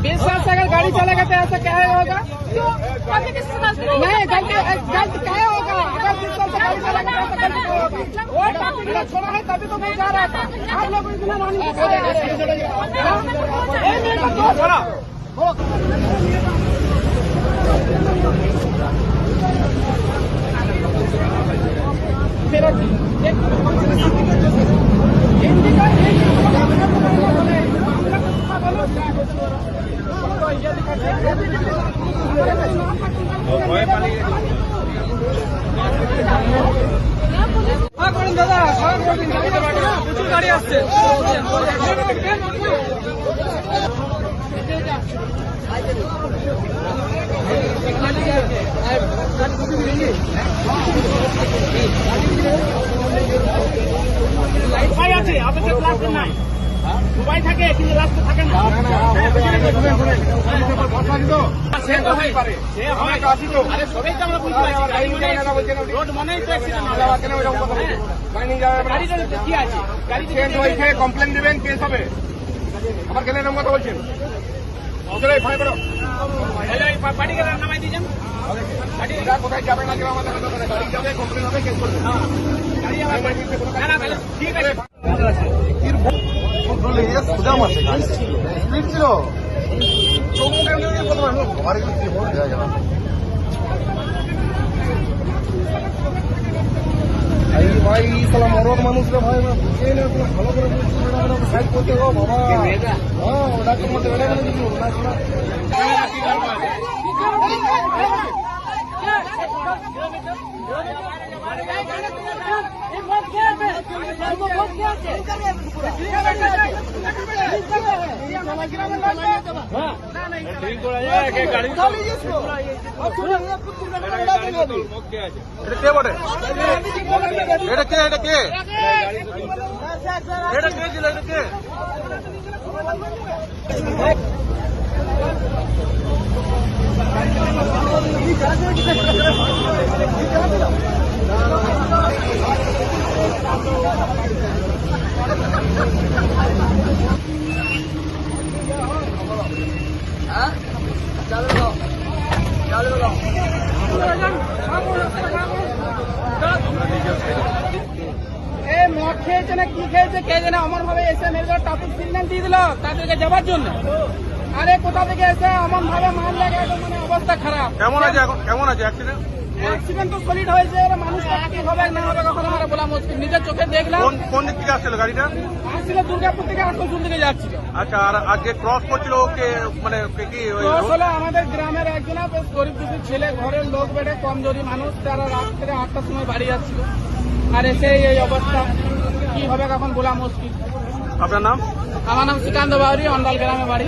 विश्वास अगर गाड़ी चलेगा तो ऐसा क्या होगा? नहीं गलती क्या होगा? अगर विश्वास से गाड़ी चलेगा तो गलती होगा। वो ट्रैफिक छोड़ा है तभी तो मैं जा रहा था। आप लोग इतना मानिए দাদা প্রচুর গাড়ি আসছে। উপায় আছে আপনাদের রাস্তা নাই, উপায় থাকে কিন্তু রাস্তা থাকে না। কমপ্লেন দেবেন, কেস হবে। আমার গেলে এরকম কথা বলছেন, পার্টি গেলে নামাই দিয়েছেন, কোথায় যাবে না যাবে আমাদের গাড়ি যাবে, কমপ্লেন হবে, কেস করবে। ঠিক আছে সোজা মারছে, স্পিড ছিল, ভাই সালা মরদ মানুষ রে ভাই, ভালো করে সাইড করতে গো বাবা। হ্যাঁ ওটা তো মধ্যে বেড়ে গেলে কিছু মদ খেয়েছে না কি খেয়েছে কে জানে, অমন ভাবে এসে মেরে ট্রাফিক সিগন্যাল দিয়ে দিল তাদেরকে যাবার জন্য। আরে কোথা থেকে এসে অমন ভাবে মার লাগে, মানে অবস্থা খারাপ। কেমন আছে এখন, কেমন আছে অ্যাক্সিডেন্ট? অ্যাক্সিডেন্ট তো সলিড হয়েছে, মানুষটা কি হবে না হবে কখন আমরা বলা মুশকিল। নিজের চোখে দেখলাম। কোন দিক থেকে আসছিল গাড়িটা? আসছিল দুর্গাপুর থেকে আসানসোল দিকে যাচ্ছিল। আচ্ছা, আর আজকে ক্রস করছিল ওকে, মানে কি হলো আমাদের গ্রামের একজন বেশ গরিব দুঃখী ছেলে, ঘরের লোক বেড়ে কমজোরি মানুষ, তারা রাত্রে 8টার সময় বাড়ি যাচ্ছিল, আর এসে এই অবস্থা। কি হবে এখন বলা মুশকিল। আপনার নাম? আমার নাম শ্রীকান্ত বাউরি, অন্ডাল গ্রামে বাড়ি।